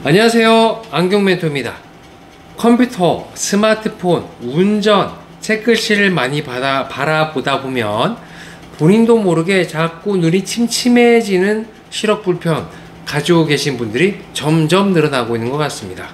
안녕하세요, 안경멘토입니다. 컴퓨터, 스마트폰, 운전, 책글씨를 많이 바라보다 보면 본인도 모르게 자꾸 눈이 침침해지는 시력 불편 가지고 계신 분들이 점점 늘어나고 있는 것 같습니다.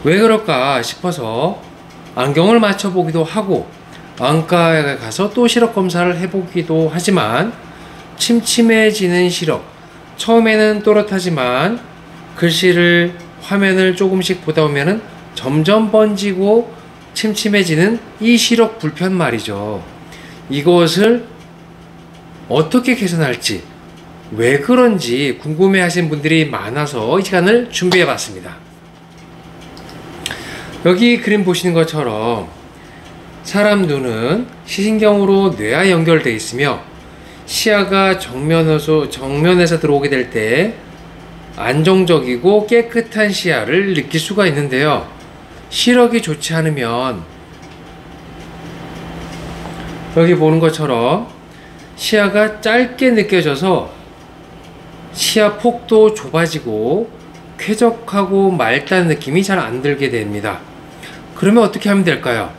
왜 그럴까 싶어서 안경을 맞춰보기도 하고 안과에 가서 또 시력 검사를 해보기도 하지만 침침해지는 시력, 처음에는 또렷하지만 글씨를 화면을 조금씩 보다 보면은 점점 번지고 침침해지는 이 시력 불편 말이죠. 이것을 어떻게 개선할지, 왜 그런지 궁금해 하신 분들이 많아서 이 시간을 준비해 봤습니다. 여기 그림 보시는 것처럼 사람 눈은 시신경으로 뇌와 연결되어 있으며 시야가 정면에서 들어오게 될 때 안정적이고 깨끗한 시야를 느낄 수가 있는데요. 시력이 좋지 않으면 여기 보는 것처럼 시야가 짧게 느껴져서 시야 폭도 좁아지고 쾌적하고 맑다는 느낌이 잘 안 들게 됩니다. 그러면 어떻게 하면 될까요?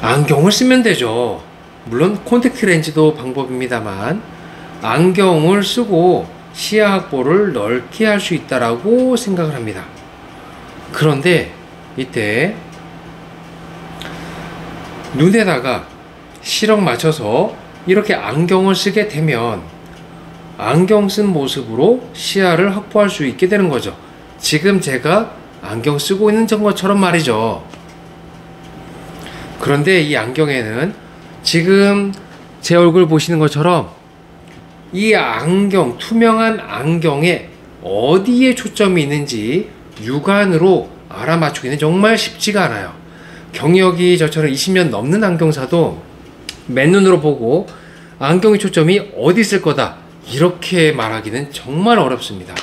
안경을 쓰면 되죠. 물론 콘택트 렌즈도 방법입니다만 안경을 쓰고 시야 확보를 넓게 할 수 있다라고 생각을 합니다. 그런데 이때 눈에다가 시력 맞춰서 이렇게 안경을 쓰게 되면 안경 쓴 모습으로 시야를 확보할 수 있게 되는 거죠. 지금 제가 안경 쓰고 있는 것처럼 말이죠. 그런데 이 안경에는 지금 제 얼굴 보시는 것처럼 이 안경, 투명한 안경에 어디에 초점이 있는지 육안으로 알아맞추기는 정말 쉽지가 않아요. 경력이 저처럼 20년 넘는 안경사도 맨눈으로 보고 안경의 초점이 어디 있을 거다 이렇게 말하기는 정말 어렵습니다.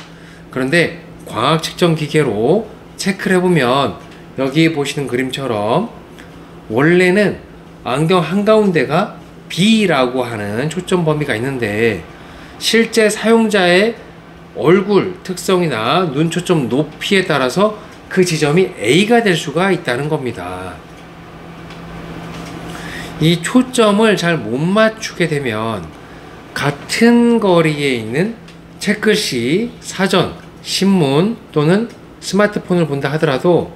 그런데 광학 측정 기계로 체크를 해보면 여기 보시는 그림처럼 원래는 안경 한가운데가 B라고 하는 초점 범위가 있는데 실제 사용자의 얼굴 특성이나 눈 초점 높이에 따라서 그 지점이 A가 될 수가 있다는 겁니다. 이 초점을 잘 못 맞추게 되면 같은 거리에 있는 책글씨, 사전, 신문 또는 스마트폰을 본다 하더라도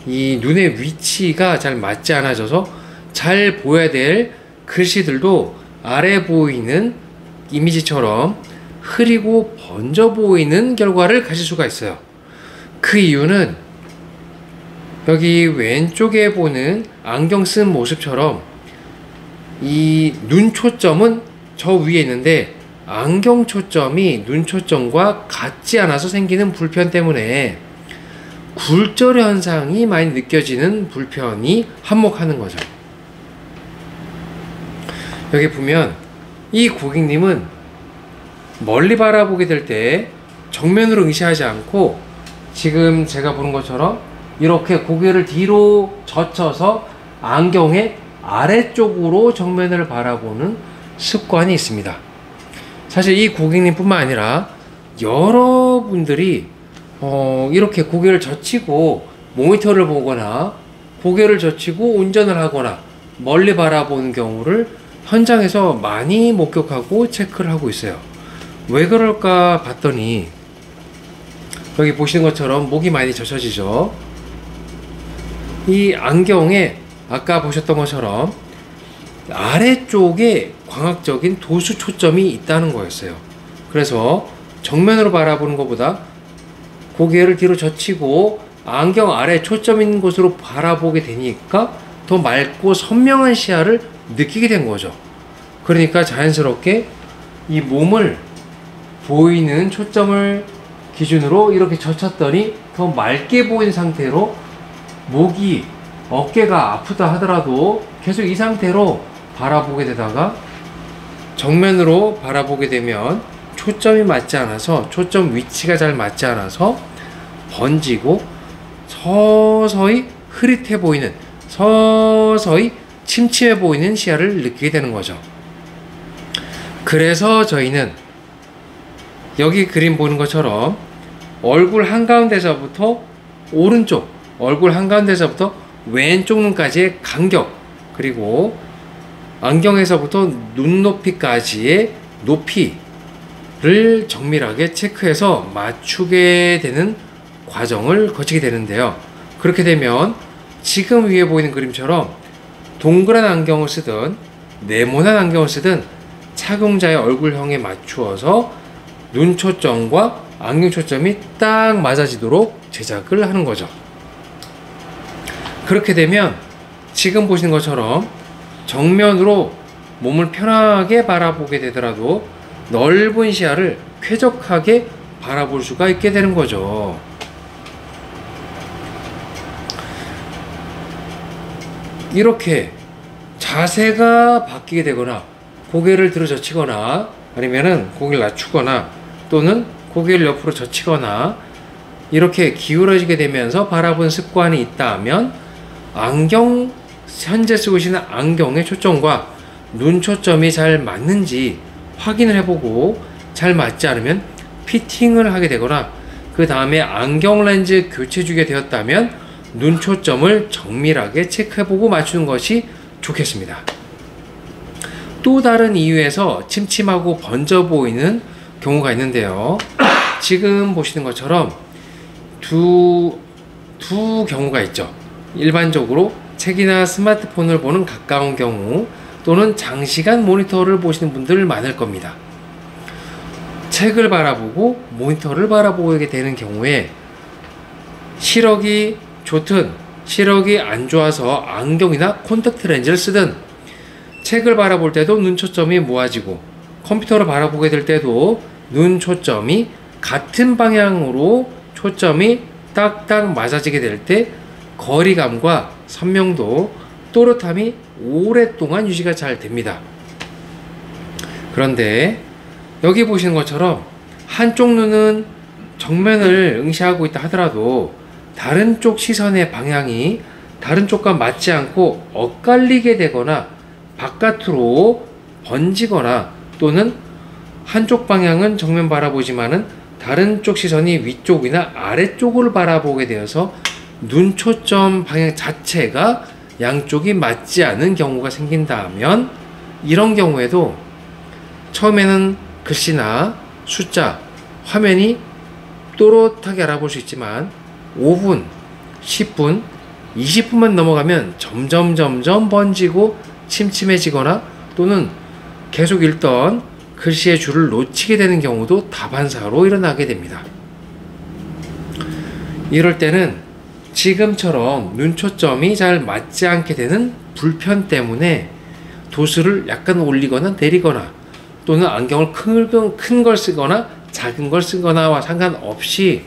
이 눈의 위치가 잘 맞지 않아져서 잘 보여야 될 글씨들도 아래 보이는 이미지처럼 흐리고 번져 보이는 결과를 가질 수가 있어요. 그 이유는 여기 왼쪽에 보는 안경 쓴 모습처럼 이 눈 초점은 저 위에 있는데 안경 초점이 눈 초점과 같지 않아서 생기는 불편 때문에 굴절 현상이 많이 느껴지는 불편이 한몫하는 거죠. 여기 보면 이 고객님은 멀리 바라보게 될 때 정면으로 응시하지 않고 지금 제가 보는 것처럼 이렇게 고개를 뒤로 젖혀서 안경의 아래쪽으로 정면을 바라보는 습관이 있습니다. 사실 이 고객님 뿐만 아니라 여러분들이 이렇게 고개를 젖히고 모니터를 보거나 고개를 젖히고 운전을 하거나 멀리 바라보는 경우를 현장에서 많이 목격하고 체크를 하고 있어요. 왜 그럴까 봤더니 여기 보시는 것처럼 목이 많이 젖혀지죠. 이 안경에 아까 보셨던 것처럼 아래쪽에 광학적인 도수 초점이 있다는 거였어요. 그래서 정면으로 바라보는 것보다 고개를 뒤로 젖히고 안경 아래 초점 있는 곳으로 바라보게 되니까 더 맑고 선명한 시야를 느끼게 된 거죠. 그러니까 자연스럽게 이 몸을 보이는 초점을 기준으로 이렇게 젖혔더니 더 맑게 보이는 상태로 목이 어깨가 아프다 하더라도 계속 이 상태로 바라보게 되다가 정면으로 바라보게 되면 초점이 맞지 않아서 초점 위치가 잘 맞지 않아서 번지고 서서히 흐릿해 보이는 서서히 침침해 보이는 시야를 느끼게 되는 거죠. 그래서 저희는 여기 그림 보는 것처럼 얼굴 한가운데서부터 오른쪽, 얼굴 한가운데서부터 왼쪽 눈까지의 간격, 그리고 안경에서부터 눈높이까지의 높이를 정밀하게 체크해서 맞추게 되는 과정을 거치게 되는데요. 그렇게 되면 지금 위에 보이는 그림처럼 동그란 안경을 쓰든 네모난 안경을 쓰든 착용자의 얼굴형에 맞추어서 눈 초점과 안경 초점이 딱 맞아지도록 제작을 하는 거죠. 그렇게 되면 지금 보시는 것처럼 정면으로 몸을 편하게 바라보게 되더라도 넓은 시야를 쾌적하게 바라볼 수가 있게 되는 거죠. 이렇게 자세가 바뀌게 되거나 고개를 들어 젖히거나 아니면은 고개를 낮추거나 또는 고개를 옆으로 젖히거나 이렇게 기울어지게 되면서 바라본 습관이 있다면 현재 쓰고 계시는 안경의 초점과 눈 초점이 잘 맞는지 확인을 해보고 잘 맞지 않으면 피팅을 하게 되거나 그 다음에 안경 렌즈 교체 주게 되었다면 눈 초점을 정밀하게 체크해보고 맞추는 것이 좋겠습니다. 또 다른 이유에서 침침하고 번져 보이는 경우가 있는데요. 지금 보시는 것처럼 두 경우가 있죠. 일반적으로 책이나 스마트폰을 보는 가까운 경우 또는 장시간 모니터를 보시는 분들 많을 겁니다. 책을 바라보고 모니터를 바라보게 되는 경우에 시력이 좋든 시력이 안 좋아서 안경이나 콘택트 렌즈를 쓰든 책을 바라볼 때도 눈 초점이 모아지고 컴퓨터를 바라보게 될 때도 눈 초점이 같은 방향으로 초점이 딱딱 맞아지게 될 때 거리감과 선명도, 또렷함이 오랫동안 유지가 잘 됩니다. 그런데 여기 보시는 것처럼 한쪽 눈은 정면을 응시하고 있다 하더라도 다른 쪽 시선의 방향이 다른 쪽과 맞지 않고 엇갈리게 되거나 바깥으로 번지거나 또는 한쪽 방향은 정면 바라보지만은 다른 쪽 시선이 위쪽이나 아래쪽을 바라보게 되어서 눈 초점 방향 자체가 양쪽이 맞지 않은 경우가 생긴다면 이런 경우에도 처음에는 글씨나 숫자, 화면이 또렷하게 알아볼 수 있지만 5분, 10분, 20분만 넘어가면 점점 번지고 침침해지거나 또는 계속 읽던 글씨의 줄을 놓치게 되는 경우도 다반사로 일어나게 됩니다. 이럴 때는 지금처럼 눈 초점이 잘 맞지 않게 되는 불편 때문에 도수를 약간 올리거나 내리거나 또는 안경을 큰 걸 쓰거나 작은 걸 쓰거나와 상관없이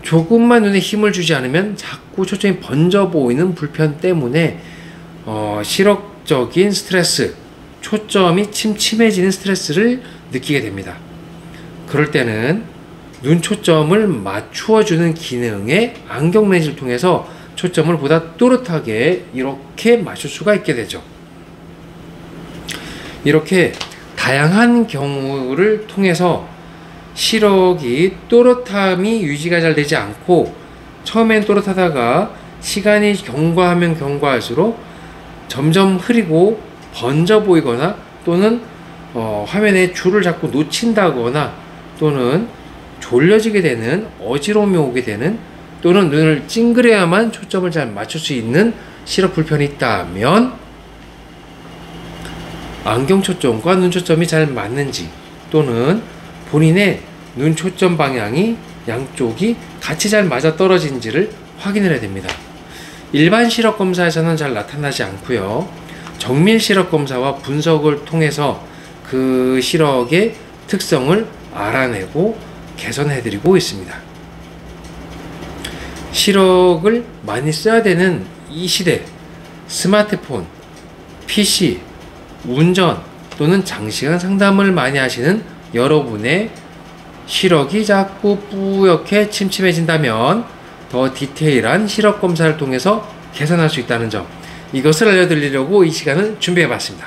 조금만 눈에 힘을 주지 않으면 자꾸 초점이 번져 보이는 불편 때문에 시력적인 스트레스, 초점이 침침해지는 스트레스를 느끼게 됩니다. 그럴 때는 눈 초점을 맞추어주는 기능의 안경 렌즈를 통해서 초점을 보다 또렷하게 이렇게 맞출 수가 있게 되죠. 이렇게 다양한 경우를 통해서 시력이 또렷함이 유지가 잘 되지 않고 처음엔 또렷하다가 시간이 경과하면 경과할수록 점점 흐리고 번져 보이거나 또는 화면에 줄을 자꾸 놓친다거나 또는 졸려지게 되는, 어지러움이 오게 되는 또는 눈을 찡그려야만 초점을 잘 맞출 수 있는 시력 불편이 있다면 안경 초점과 눈 초점이 잘 맞는지 또는 본인의 눈 초점 방향이 양쪽이 같이 잘 맞아 떨어진지를 확인을 해야 됩니다. 일반 시력 검사에서는 잘 나타나지 않고요. 정밀 시력 검사와 분석을 통해서 그 시력의 특성을 알아내고 개선해드리고 있습니다. 시력을 많이 써야 되는 이 시대, 스마트폰, PC, 운전 또는 장시간 상담을 많이 하시는 여러분의 시력이 자꾸 뿌옇게 침침해진다면 더 디테일한 시력 검사를 통해서 개선할 수 있다는 점, 이것을 알려드리려고 이 시간을 준비해봤습니다.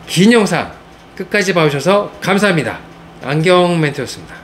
긴 영상 끝까지 봐주셔서 감사합니다. 안경 멘트였습니다.